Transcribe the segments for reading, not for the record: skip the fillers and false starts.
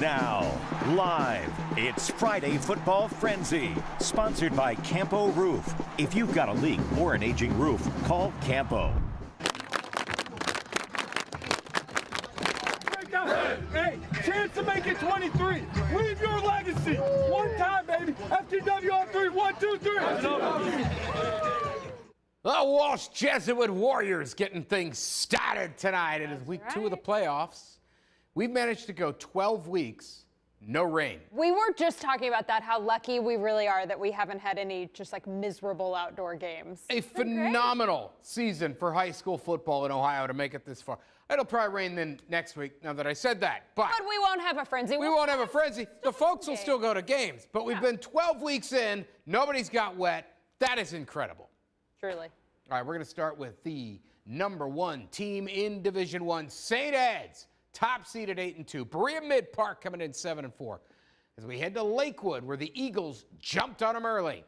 Now, live, it's Friday Football Frenzy, sponsored by Campo Roof. If you've got a leak or an aging roof, call Campo. Hey, chance to make it 23. Leave your legacy. One time, baby. FTW on 3. 1, 2, 3. The Walsh Jesuit Warriors getting things started tonight. It is week 2 of the playoffs. We've managed to go 12 weeks, no rain. We were just talking about that, how lucky we really are that we haven't had any just like miserable outdoor games. A phenomenal season for high school football in Ohio to make it this far. It'll probably rain then next week, now that I said that. But we won't have a frenzy. We won't have a frenzy. The folks will still go to games. But we've been 12 weeks in. Nobody's got wet. That is incredible. Truly. All right, we're going to start with the #1 team in Division I, St. Ed's. Top seed at 8-2. Berea Mid-Park coming in 7-4. As we head to Lakewood, where the Eagles jumped on them early.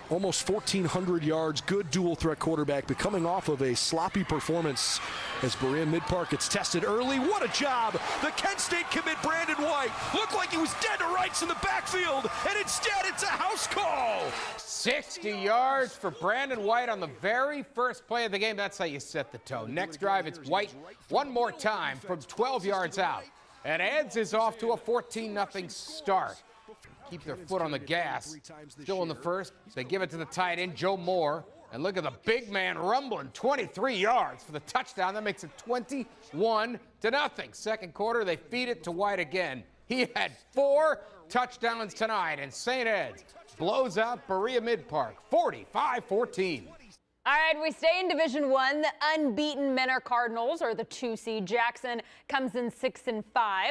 Almost 1,400 yards, good dual threat quarterback, but coming off of a sloppy performance as Berea Mid-Park gets tested early. What a job! The Kent State commit Brandon White looked like he was dead to rights in the backfield, and instead it's a house call. 60 yards for Brandon White on the very first play of the game. That's how you set the tone. Next drive, it's White one more time from 12 yards out. And Eds is off to a 14-0 start. Keep their foot on the gas. Still in the first, they give it to the tight end, Joe Moore. And look at the big man rumbling, 23 yards for the touchdown. That makes it 21-0. Second quarter, they feed it to White again. He had 4 touchdowns tonight, and St. Ed's blows out Berea Mid-Park, 45-14. All right, we stay in Division I. The unbeaten Menor Cardinals, or the 2 seed. Jackson comes in 6-5.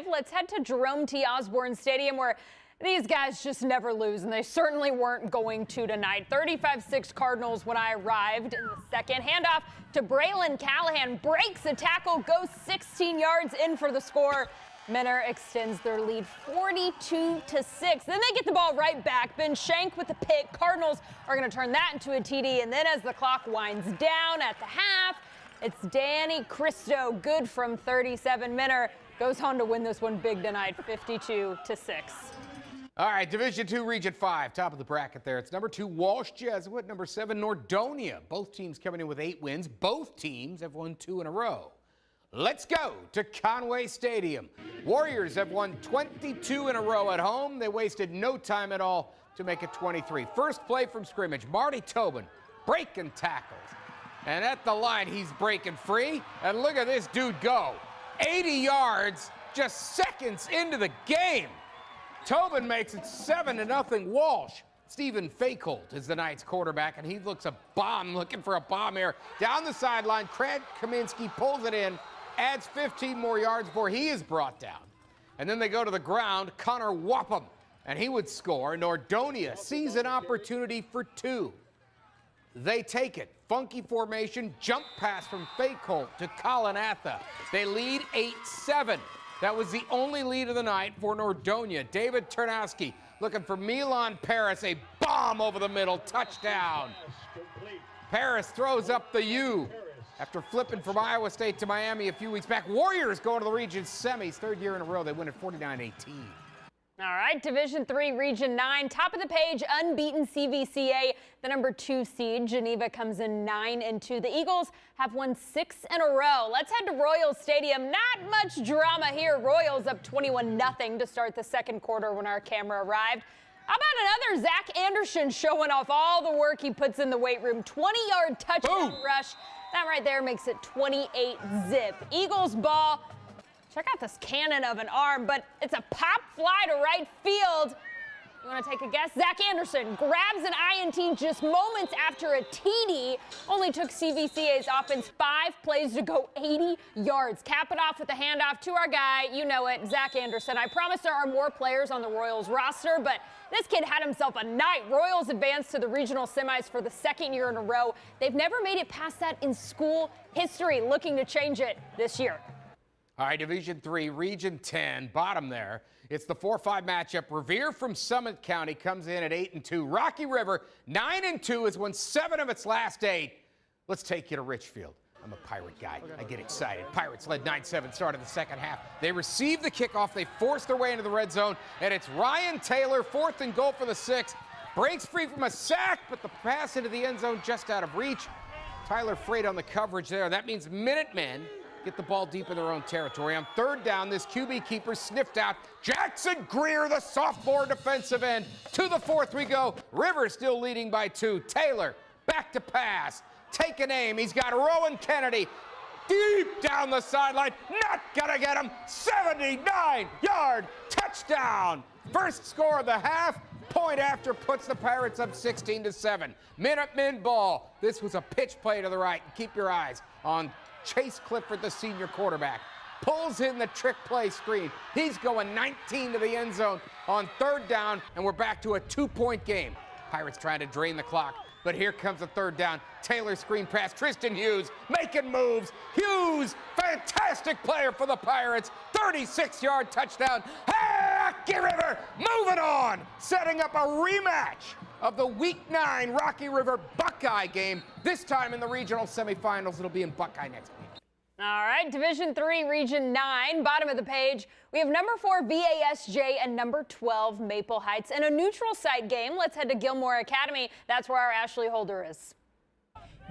Let's head to Jerome T. Osborne Stadium, where these guys just never lose, and they certainly weren't going to tonight. 35-6 Cardinals when I arrived in the second. Handoff to Braylon Callahan. Breaks a tackle, goes 16 yards in for the score. Menor extends their lead 42-6. Then they get the ball right back. Ben Shank with the pick. Cardinals are going to turn that into a TD. And then as the clock winds down at the half, it's Danny Cristo, good from 37. Menor goes home to win this one big tonight, 52-6. All right, Division II, Region 5, top of the bracket there. It's #2 Walsh Jesuit, #7 Nordonia. Both teams coming in with 8 wins. Both teams have won 2 in a row. Let's go to Conway Stadium. Warriors have won 22 in a row at home. They wasted no time at all to make it 23. First play from scrimmage, Marty Tobin breaking tackles. And at the line, he's breaking free. And look at this dude go. 80 yards just seconds into the game. Tobin makes it 7-0 Walsh. Stephen Fakeholt is the night's quarterback, and he looks a bomb, looking for a bomb here. Down the sideline, Craig Kaminsky pulls it in, adds 15 more yards before he is brought down. And then they go to the ground, Connor Wapham, and he would score. Nordonia sees an opportunity for 2. They take it. Funky formation, jump pass from Fakeholt to Colin Atha. They lead 8-7. That was the only lead of the night for Nordonia. David Ternowski looking for Milan Paris, a bomb over the middle, touchdown. Paris throws up the U after flipping from Iowa State to Miami a few weeks back. Warriors going to the region semis, 3rd year in a row. They win at 49-18. All right, Division III, Region 9, top of the page, unbeaten CVCA, the #2 seed. Geneva comes in 9-2. The Eagles have won 6 in a row. Let's head to Royals Stadium. Not much drama here. Royals up 21-0 to start the second quarter when our camera arrived. How about another Zach Anderson showing off all the work he puts in the weight room? 20-yard touchdown rush. That right there makes it 28-zip. Eagles ball. Check out this cannon of an arm, but it's a pop fly to right field. You want to take a guess? Zach Anderson grabs an INT just moments after a TD. Only took CVCA's offense 5 plays to go 80 yards. Cap it off with a handoff to our guy. You know it, Zach Anderson. I promise there are more players on the Royals roster, but this kid had himself a night. Royals advanced to the regional semis for the 2nd year in a row. They've never made it past that in school history, looking to change it this year. All right, Division III, Region 10, bottom there. It's the 4-5 matchup. Revere from Summit County comes in at 8-2. Rocky River, 9-2, has won 7 of its last 8. Let's take you to Richfield. I'm a Pirate guy. I get excited. Pirates led 9-7, start of the second half. They receive the kickoff. They force their way into the red zone, and it's Ryan Taylor, 4th and goal for the 6. Breaks free from a sack, but the pass into the end zone just out of reach. Tyler Freight on the coverage there. That means Minutemen get the ball deep in their own territory. On 3rd down, this QB keeper sniffed out Jackson Greer, the sophomore defensive end. To the 4th we go. Rivers still leading by 2. Taylor back to pass. Take an aim. He's got Rowan Kennedy deep down the sideline. Not gonna get him. 79-yard touchdown. First score of the half. Point after puts the Pirates up 16-7. Minutemen ball. This was a pitch play to the right. Keep your eyes on Chase Clifford, the senior quarterback. Pulls in the trick play screen. He's going 19 to the end zone on 3rd down, and we're back to a 2-point game. Pirates trying to drain the clock. But here comes a 3rd down. Taylor screen pass. Tristan Hughes making moves. Hughes, fantastic player for the Pirates. 36-yard touchdown. Hey, Rocky River, moving on. Setting up a rematch of the Week 9 Rocky River Buckeye game. This time in the regional semifinals. It'll be in Buckeye next week. All right, Division 3, Region 9, bottom of the page. We have number 4 VASJ and number 12 Maple Heights in a neutral site game. Let's head to Gilmore Academy. That's where our Ashley Holder is.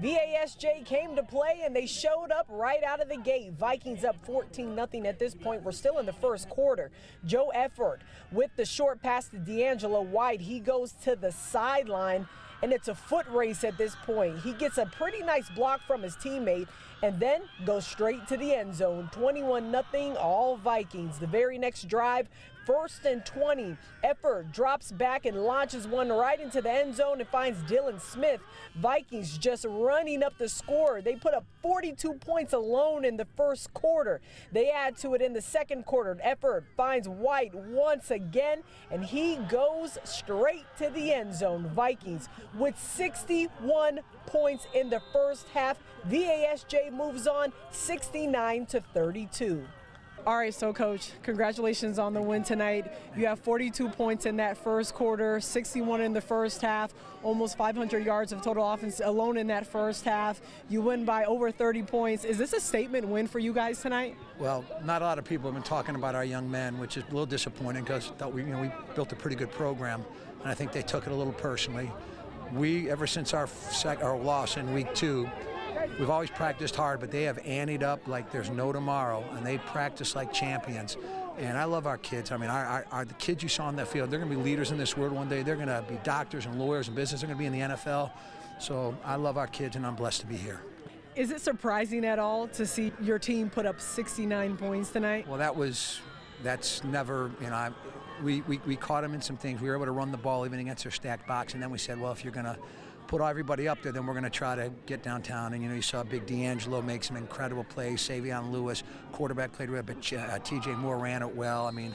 VASJ came to play and they showed up right out of the gate. Vikings up 14-0 at this point. We're still in the first quarter. Joe Efford with the short pass to D'Angelo White. He goes to the sideline and it's a foot race at this point. He gets a pretty nice block from his teammate and then goes straight to the end zone. 21-0, all Vikings. The very next drive, 1st and 20. Efford drops back and launches one right into the end zone and finds Dylan Smith. Vikings just running up the score. They put up 42 points alone in the first quarter. They add to it in the second quarter. Efford finds White once again, and he goes straight to the end zone. Vikings with 61 points in the first half. VASJ moves on 69-32. All right, so Coach, congratulations on the win tonight. You have 42 points in that first quarter, 61 in the first half, almost 500 yards of total offense alone in that first half. You win by over 30 points. Is this a statement win for you guys tonight? Well, not a lot of people have been talking about our young men, which is a little disappointing because we built a pretty good program, and I think they took it a little personally. We, ever since our loss in week 2, we've always practiced hard, but they have anteed up like there's no tomorrow, and they practice like champions. And I love our kids. I mean, the kids you saw on that field, they're going to be leaders in this world one day. They're going to be doctors and lawyers and business. They're going to be in the NFL. So I love our kids, and I'm blessed to be here. Is it surprising at all to see your team put up 69 points tonight? Well, that's never, we caught them in some things. We were able to run the ball even against their stacked box, and then we said, well, if you're going to put everybody up there, then we're going to try to get downtown. And you saw Big D'Angelo make some incredible plays. Savion Lewis, quarterback, played well, but TJ Moore ran it well. I mean,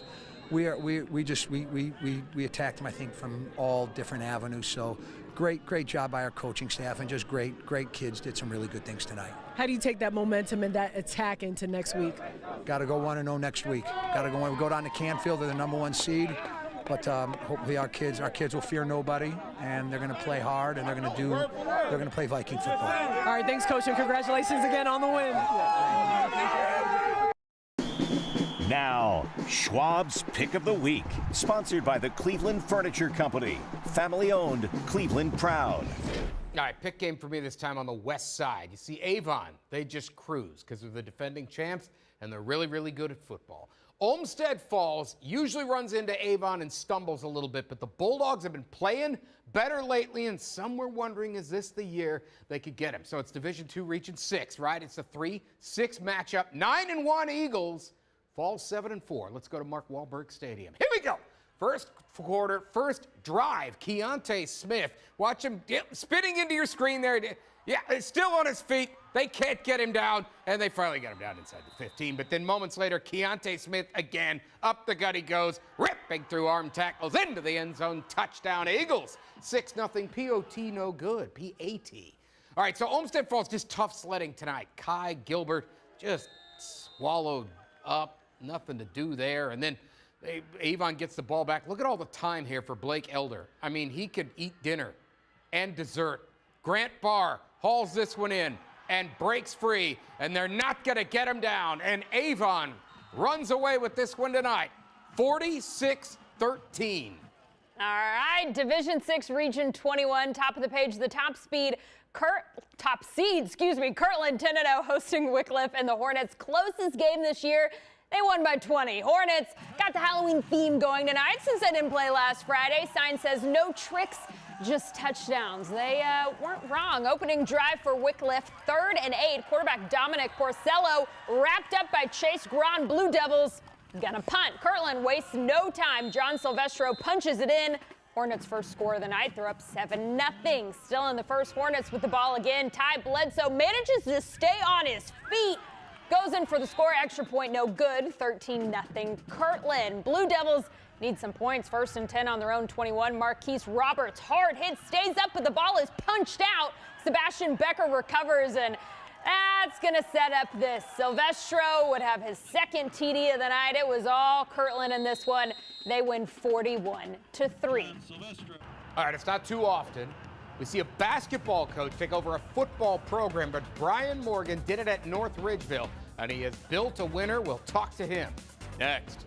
we attacked them, I think, from all different avenues. So great job by our coaching staff, and just great kids did some really good things tonight. How do you take that momentum and that attack into next week? Got to go 1-0 next week. Got to go down to Canfield. They're the #1 seed. But hopefully our kids will fear nobody, and they're going to play hard, and they're going to play Viking football. All right, thanks, Coach, and congratulations again on the win. Now, Schwab's Pick of the Week, sponsored by the Cleveland Furniture Company. Family owned, Cleveland proud. All right, pick game for me this time on the west side. You see, Avon, they just cruise because they're the defending champs, and they're really, really good at football. Olmsted Falls usually runs into Avon and stumbles a little bit, but the Bulldogs have been playing better lately, and some were wondering, is this the year they could get him? So it's Division II, Region 6, right? It's a 3-6 matchup. 9-1 Eagles, Falls 7-4. Let's go to Mark Wahlberg Stadium. Here we go. First quarter, first drive. Keontae Smith. Watch him spinning into your screen there. Yeah, he's still on his feet. They can't get him down, and they finally got him down inside the 15. But then moments later, Keontae Smith again, up the gut he goes, ripping through arm tackles into the end zone. Touchdown Eagles. 6-0 POT, no good. PAT. All right, so Olmsted Falls just tough sledding tonight. Kai Gilbert just swallowed up. Nothing to do there. And then Avon gets the ball back. Look at all the time here for Blake Elder. I mean, he could eat dinner and dessert. Grant Barr hauls this one in. and breaks free, and they're not going to get him down. And Avon runs away with this one tonight, 46-13. All right, Division 6, Region 21, top of the page, the top seed, Kirtland 10-0 hosting Wycliffe, and the Hornets' closest game this year. They won by 20. Hornets got the Halloween theme going tonight since they didn't play last Friday. Sign says no tricks, just touchdowns. They weren't wrong. Opening drive for Wycliffe, 3rd and 8. Quarterback Dominic Porcello wrapped up by Chase Grand. Blue Devils gonna punt. Kirtland wastes no time. John Silvestro punches it in. Hornets' first score of the night. They're up 7-0. Still in the first, Hornets with the ball again. Ty Bledsoe manages to stay on his feet. Goes in for the score. Extra point, no good. 13-0 Kirtland. Blue Devils need some points. 1st and 10 on their own 21. Marquise Roberts, hard hit, stays up, but the ball is punched out. Sebastian Becker recovers, and that's going to set up this. Silvestro would have his 2nd TD of the night. It was all Kirtland in this one. They win 41-3. All right, it's not too often we see a basketball coach take over a football program, but Brian Morgan did it at North Ridgeville, and he has built a winner. We'll talk to him next.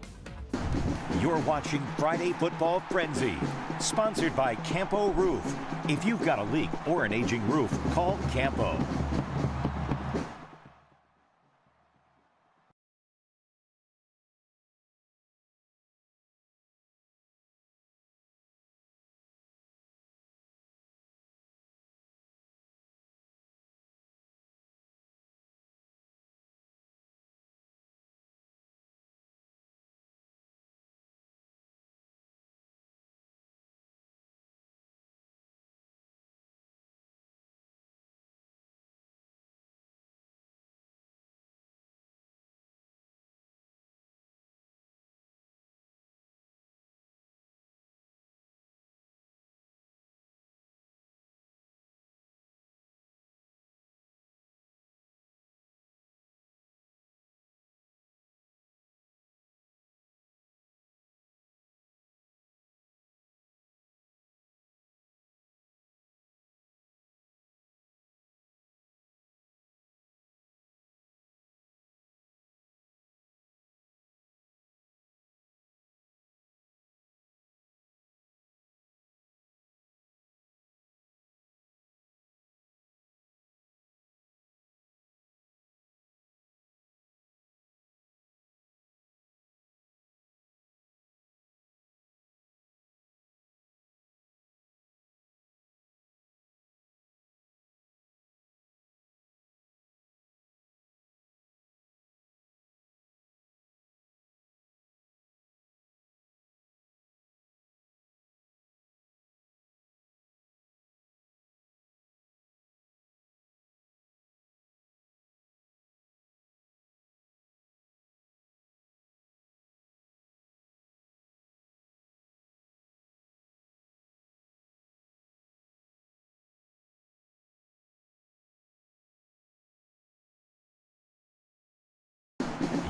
You're watching Friday Football Frenzy, sponsored by Campo Roof. If you've got a leak or an aging roof, call Campo.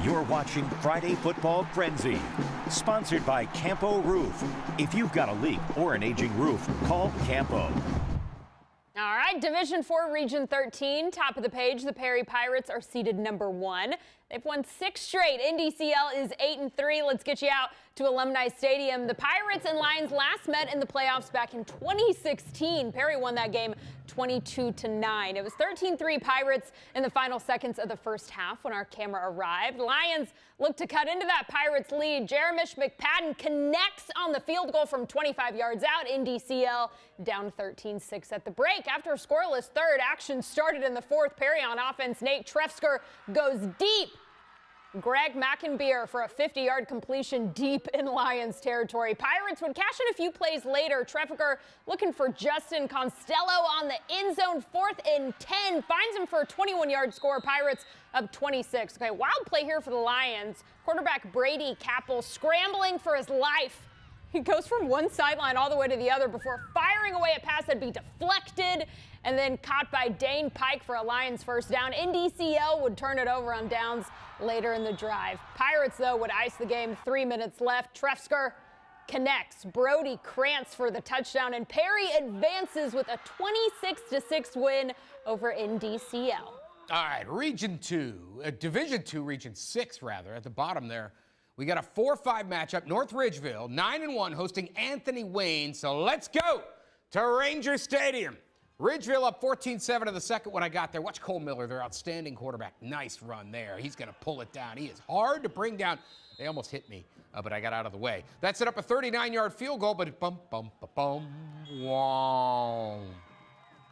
You're watching Friday Football Frenzy, sponsored by Campo Roof. If you've got a leak or an aging roof, call Campo. All right, Division 4, Region 13, top of the page, the Perry Pirates are seeded number 1. They've won 6 straight. NDCL is 8-3. Let's get you out to Alumni Stadium. The Pirates and Lions last met in the playoffs back in 2016. Perry won that game 22-9. It was 13-3 Pirates in the final seconds of the first half when our camera arrived. Lions look to cut into that Pirates lead. Jeremish McPadden connects on the field goal from 25 yards out. NDCL down 13-6 at the break. After a scoreless third, action started in the fourth. Perry on offense. Nate Trefsker goes deep. Greg McInbeer for a 50-yard completion deep in Lions territory. Pirates would cash in a few plays later. Trefker looking for Justin Costello on the end zone, 4th and 10. Finds him for a 21-yard score. Pirates up 26. Okay, wild play here for the Lions. Quarterback Brady Capel scrambling for his life. He goes from one sideline all the way to the other before firing away a pass that'd be deflected and then caught by Dane Pike for a Lions first down. NDCL would turn it over on downs later in the drive. Pirates, though, would ice the game. 3 minutes left. Trefsker connects. Brody Krantz for the touchdown, and Perry advances with a 26-6 win over NDCL. All right, Region 2, Division 2, Region 6, rather, at the bottom there. We got a 4-5 matchup. North Ridgeville, 9-1, hosting Anthony Wayne. So let's go to Ranger Stadium. Ridgeville up 14-7 in the second when I got there. Watch Cole Miller, their outstanding quarterback. Nice run there. He's going to pull it down. He is hard to bring down. They almost hit me, but I got out of the way. That set up a 39-yard field goal, but wow.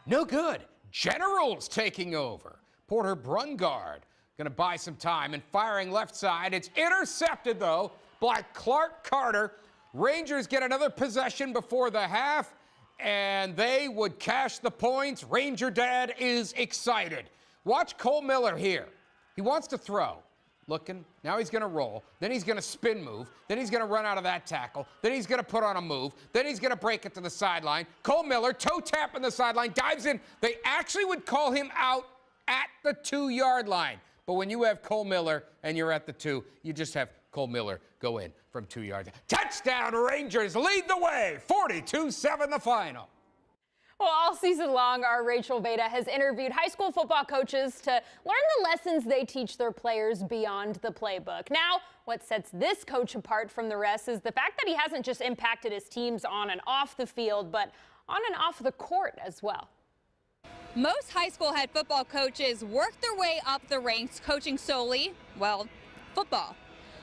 No good. Generals taking over. Porter Brungard going to buy some time and firing left side. It's intercepted, though, by Clark Carter. Rangers get another possession before the half, and they would cash the points. Ranger Dad is excited. Watch Cole Miller here. He wants to throw. Looking. Now he's going to roll. Then he's going to spin move. Then he's going to run out of that tackle. Then he's going to put on a move. Then he's going to break it to the sideline. Cole Miller, toe tap in the sideline, dives in. They actually would call him out at the 2-yard line. But when you have Cole Miller and you're at the 2, you just have Cole Miller go in from 2 yards. Touchdown, Rangers lead the way. 42-7 the final. Well, all season long, our Rachel Veda has interviewed high school football coaches to learn the lessons they teach their players beyond the playbook. Now, what sets this coach apart from the rest is the fact that he hasn't just impacted his teams on and off the field, but on and off the court as well. Most high school head football coaches work their way up the ranks coaching solely, well, football.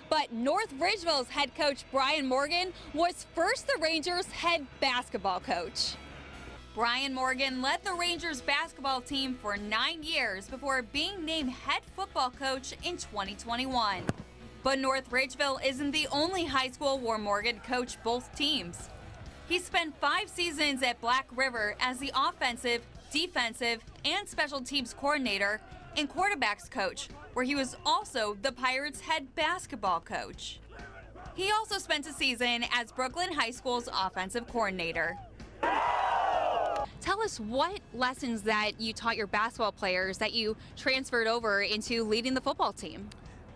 But North Ridgeville's head coach Brian Morgan was first the Rangers' head basketball coach. Brian Morgan led the Rangers basketball team for 9 years before being named head football coach in 2021. But North Ridgeville isn't the only high school where Morgan coached both teams. He spent 5 seasons at Black River as the offensive, defensive, and special teams coordinator and quarterbacks coach, where he was also the Pirates' head basketball coach. He also spent a season as Brooklyn High School's offensive coordinator. Tell us what lessons that you taught your basketball players that you transferred over into leading the football team.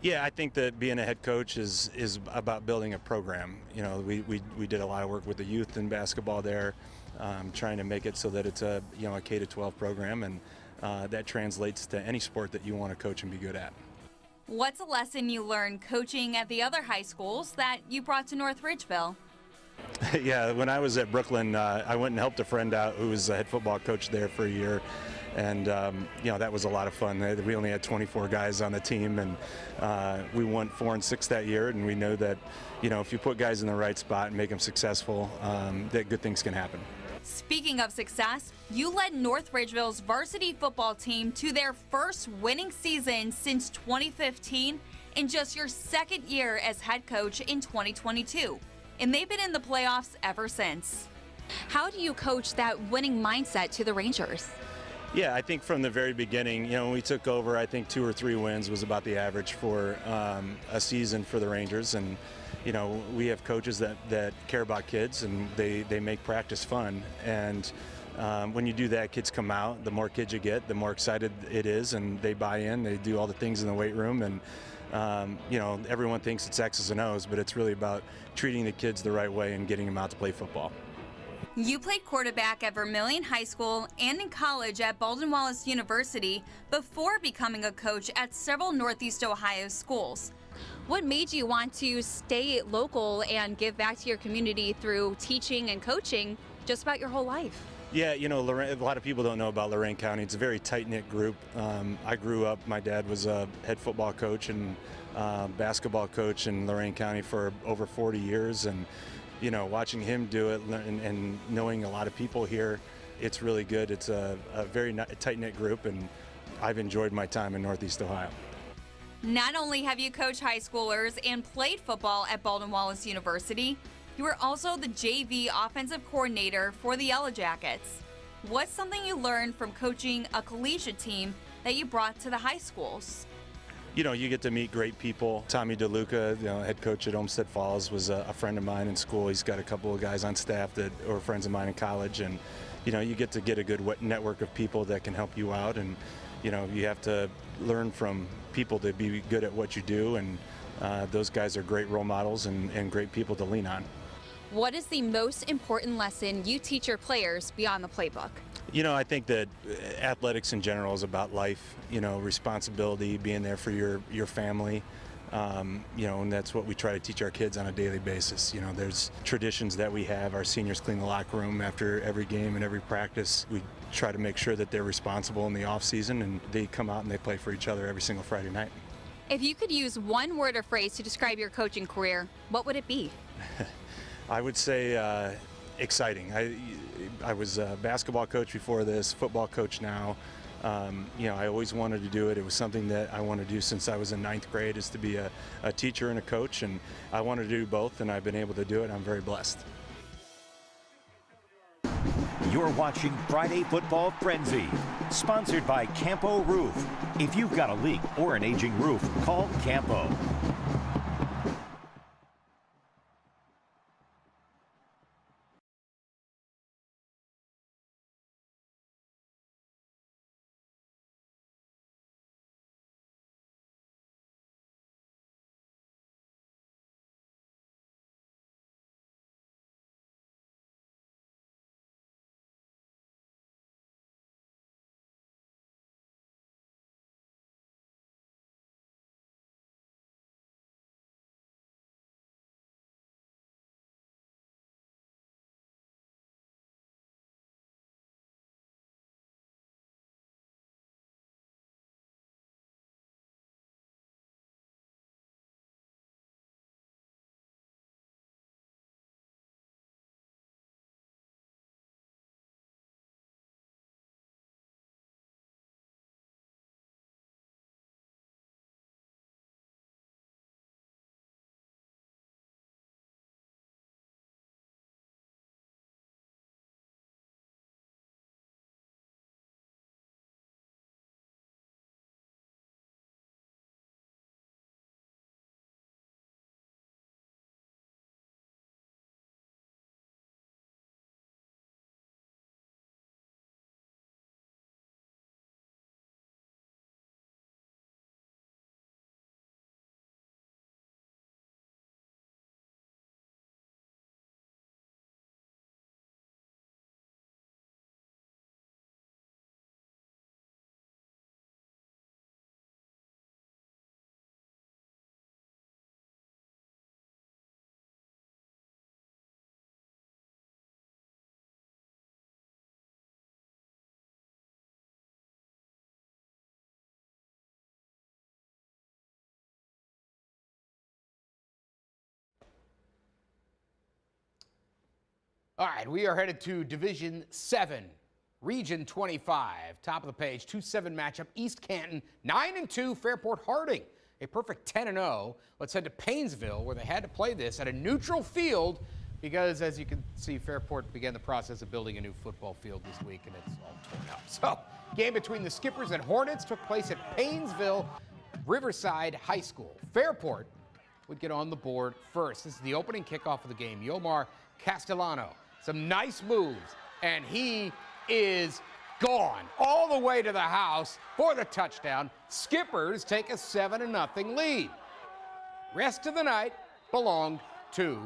Yeah, I think that being a head coach is about building a program. You know, we did a lot of work with the youth in basketball there, trying to make it so that it's a K-12 program, and that translates to any sport that you want to coach and be good at. What's a lesson you learned coaching at the other high schools that you brought to North Ridgeville? Yeah, when I was at Brooklyn, I went and helped a friend out who was a head football coach there for a year. And, that was a lot of fun. We only had 24 guys on the team, and we won 4-6 that year. And we know that, if you put guys in the right spot and make them successful, that good things can happen. Speaking of success, you led North Ridgeville's varsity football team to their first winning season since 2015 in just your second year as head coach in 2022. And they've been in the playoffs ever since. How do you coach that winning mindset to the Rangers? Yeah, I think from the very beginning, when we took over, I think 2 or 3 wins was about the average for a season for the Rangers. And, we have coaches that care about kids, and they make practice fun. And when you do that, kids come out. The more kids you get, the more excited it is, and they buy in. They do all the things in the weight room, and everyone thinks it's X's and O's, but it's really about treating the kids the right way and getting them out to play football. You played quarterback at Vermilion High School and in college at Baldwin Wallace University before becoming a coach at several Northeast Ohio schools. What made you want to stay local and give back to your community through teaching and coaching just about your whole life? Yeah, a lot of people don't know about Lorain County. It's a very tight-knit group. I grew up, my dad was a head football coach and basketball coach in Lorain County for over 40 years. And, watching him do it and knowing a lot of people here, it's really good. It's a very tight-knit group, and I've enjoyed my time in Northeast Ohio. Not only have you coached high schoolers and played football at Baldwin Wallace University, you were also the JV offensive coordinator for the Yellow Jackets. What's something you learned from coaching a collegiate team that you brought to the high schools? You get to meet great people. Tommy DeLuca, head coach at Olmsted Falls, was a friend of mine in school. He's got a couple of guys on staff that are friends of mine in college. And, you get to get a good network of people that can help you out. And, you have to learn from people to be good at what you do. And those guys are great role models and great people to lean on. What is the most important lesson you teach your players beyond the playbook? You know, I think that athletics in general is about life, you know, responsibility, being there for your family. You know, and that's what we try to teach our kids on a daily basis. You know, there's traditions that we have. Our seniors clean the locker room after every game and every practice. We try to make sure that they're responsible in the off season, and they come out and they play for each other every single Friday night. If you could use one word or phrase to describe your coaching career, what would it be? I would say exciting. I was a basketball coach before this, football coach now. You know, I always wanted to do it. It was something that I wanted to do since I was in 9th grade, is to be a teacher and a coach, and I wanted to do both, and I've been able to do it. I'm very blessed. You're watching Friday Football Frenzy, sponsored by Campo Roof. If you've got a leak or an aging roof, call Campo. All right, we are headed to Division 7, Region 25. Top of the page, 2-7 matchup. East Canton, 9-2, Fairport Harding, a perfect 10-0. Let's head to Paynesville, where they had to play this at a neutral field because, as you can see, Fairport began the process of building a new football field this week, and it's all torn up. So, game between the Skippers and Hornets took place at Paynesville Riverside High School. Fairport would get on the board first. This is the opening kickoff of the game. Yomar Castellano. Some nice moves, and he is gone all the way to the house for the touchdown. Skippers take a 7-0 lead. Rest of the night belonged to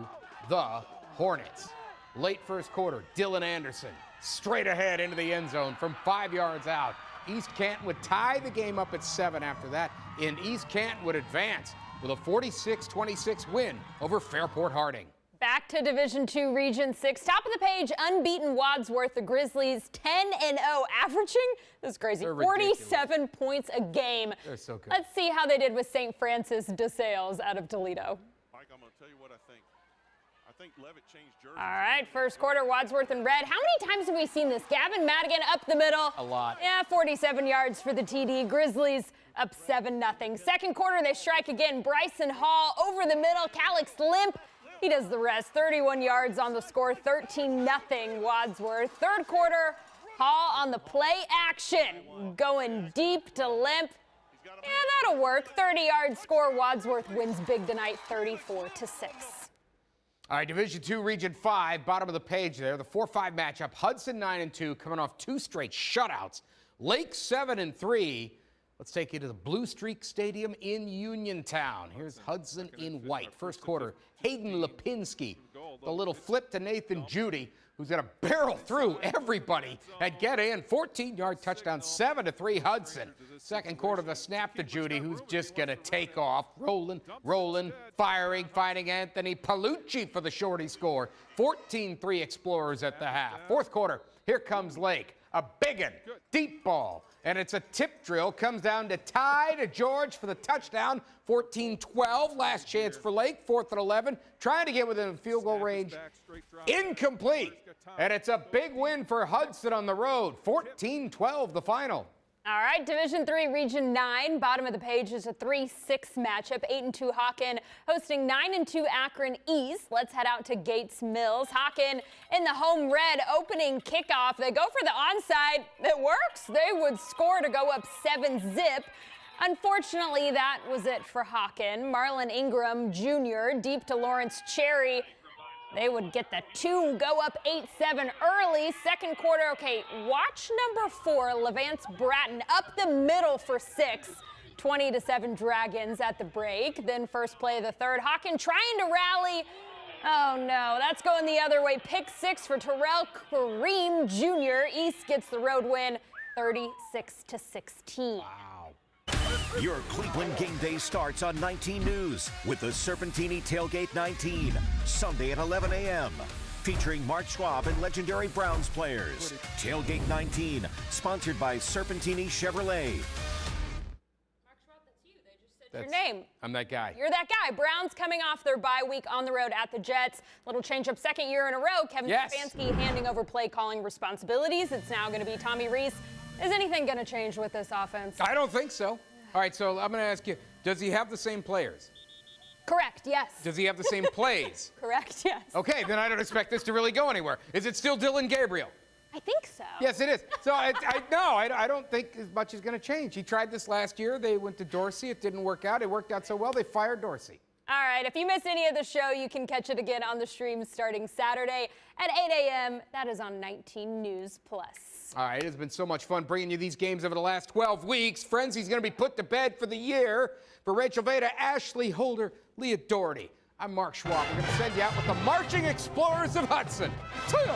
the Hornets. Late first quarter, Dylan Anderson straight ahead into the end zone from 5 yards out. East Canton would tie the game up at 7 after that, and East Canton would advance with a 46-26 win over Fairport Harding. Back to Division II, Region 6. Top of the page, unbeaten Wadsworth. The Grizzlies 10-0, averaging, this is crazy, 47 points a game. They're so good. Let's see how they did with St. Francis de Sales out of Toledo. Mike, I'm going to tell you what I think. I think Levitt changed jerseys. All right, first quarter, Wadsworth in red. How many times have we seen this? Gavin Madigan up the middle. A lot. Yeah, 47 yards for the TD. Grizzlies up 7-0. Second quarter, they strike again. Bryson Hall over the middle. Calix Limp. He does the rest. 31 yards on the score, 13-0 Wadsworth. Third quarter, Hall on the play action, going deep to Limp. Yeah, that'll work. 30-yard score. Wadsworth wins big tonight, 34-6. All right, Division II, Region 5, bottom of the page there. The 4-5 matchup. Hudson 9-2, coming off 2 straight shutouts. Lake 7-3. Let's take you to the Blue Streak Stadium in Uniontown. Here's Hudson in white. First quarter, Hayden Lipinski. The little flip to Nathan Judy, who's going to barrel through everybody and get in. 14-yard touchdown, 7-3 Hudson. Second quarter, the snap to Judy, who's just going to take off. Rolling, firing, finding Anthony Palucci for the shorty score. 14-3 Explorers at the half. Fourth quarter, here comes Lake. A biggin, deep ball, and it's a tip drill. Comes down to Ty to George for the touchdown. 14-12, last chance for Lake. 4th and 11, trying to get within field goal range. Incomplete, and it's a big win for Hudson on the road. 14-12, the final. All right, Division III, Region 9. Bottom of the page is a 3-6 matchup. 8-2 Hawken hosting 9-2 Akron East. Let's head out to Gates Mills. Hawken in the home red opening kickoff. They go for the onside. It works. They would score to go up 7-zip. Unfortunately, that was it for Hawken. Marlon Ingram Jr. deep to Lawrence Cherry. They would get the 2, go up 8-7 early. Second quarter, okay, watch number 4, Levance Bratton, up the middle for 6. 20-7 Dragons at the break. Then first play of the third, Hawken trying to rally. Oh no, that's going the other way. Pick 6 for Terrell Kareem Jr. East gets the road win, 36-16. Wow. Your Cleveland game day starts on 19 News with the Serpentini Tailgate 19, Sunday at 11 a.m. Featuring Mark Schwab and legendary Browns players. Tailgate 19, sponsored by Serpentini Chevrolet. Mark Schwab, that's you. They just said your name. I'm that guy. You're that guy. Browns coming off their bye week on the road at the Jets. Little change up, second year in a row. Kevin Stefanski handing over play calling responsibilities. It's now going to be Tommy Rees. Is anything going to change with this offense? I don't think so. All right, so I'm going to ask you, does he have the same players? Correct, yes. Does he have the same plays? Correct, yes. Okay, then I don't expect this to really go anywhere. Is it still Dylan Gabriel? I think so. Yes, it is. So I don't think as much is going to change. He tried this last year. They went to Dorsey. It didn't work out. It worked out so well, they fired Dorsey. All right, if you missed any of the show, you can catch it again on the stream starting Saturday at 8 a.m. That is on 19 News Plus. All right, it has been so much fun bringing you these games over the last 12 weeks. Frenzy's going to be put to bed for the year. For Rachel Veda, Ashley Holder, Leah Doherty, I'm Mark Schwab. We're going to send you out with the Marching Explorers of Hudson. See ya!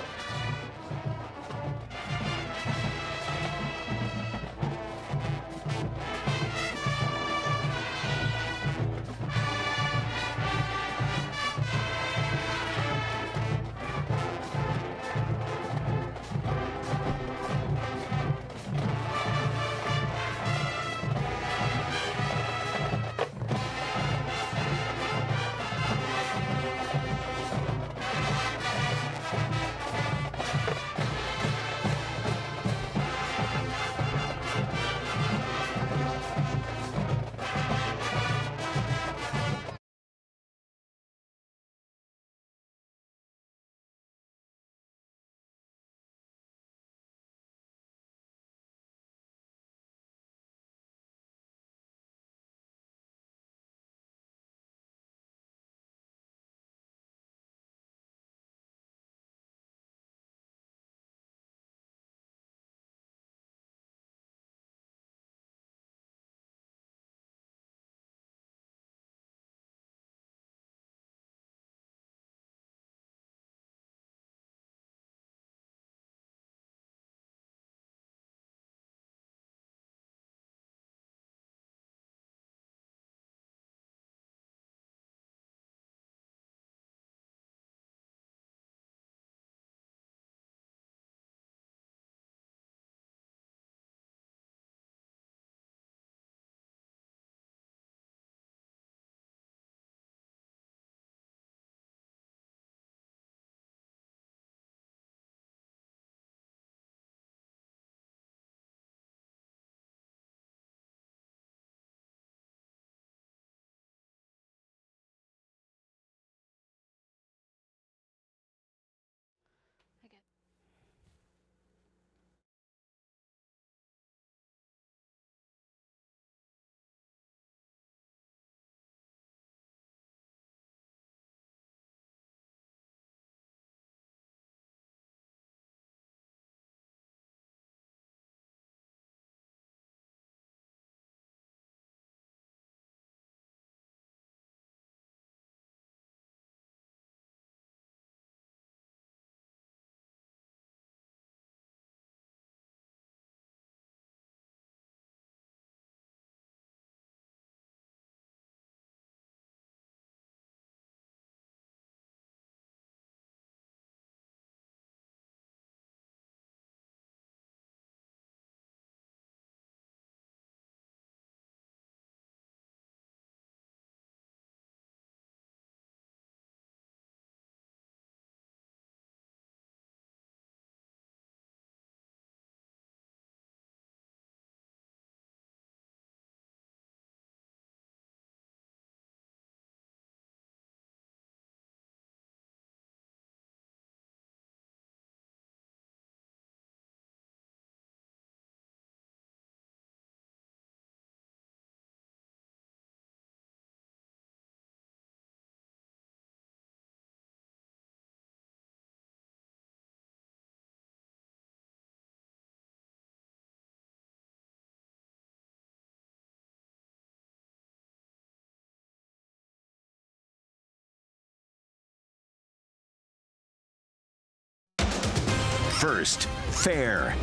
First, fair,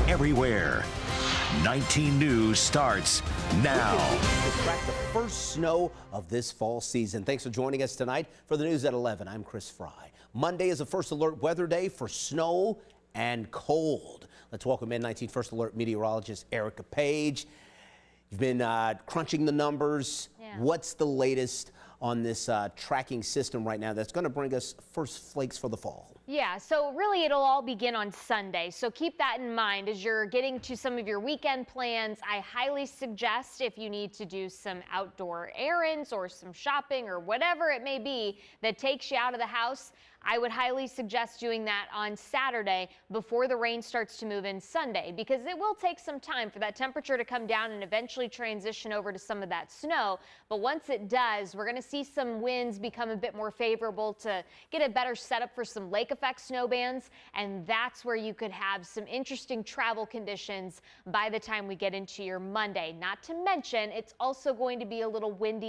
everywhere. 19 News starts now. To track the first snow of this fall season. Thanks for joining us tonight for the news at 11. I'm Chris Fry. Monday is a first alert weather day for snow and cold. Let's welcome in 19 First Alert meteorologist Erica Page. You've been crunching the numbers. Yeah. What's the latest on this tracking system right now that's going to bring us first flakes for the fall? Yeah, so really it'll all begin on Sunday. So keep that in mind as you're getting to some of your weekend plans. I highly suggest if you need to do some outdoor errands or some shopping or whatever it may be that takes you out of the house, I would highly suggest doing that on Saturday before the rain starts to move in Sunday, because it will take some time for that temperature to come down and eventually transition over to some of that snow. But once it does, we're going to see some winds become a bit more favorable to get a better setup for some lake effect snow bands, and that's where you could have some interesting travel conditions by the time we get into your Monday. Not to mention, it's also going to be a little windy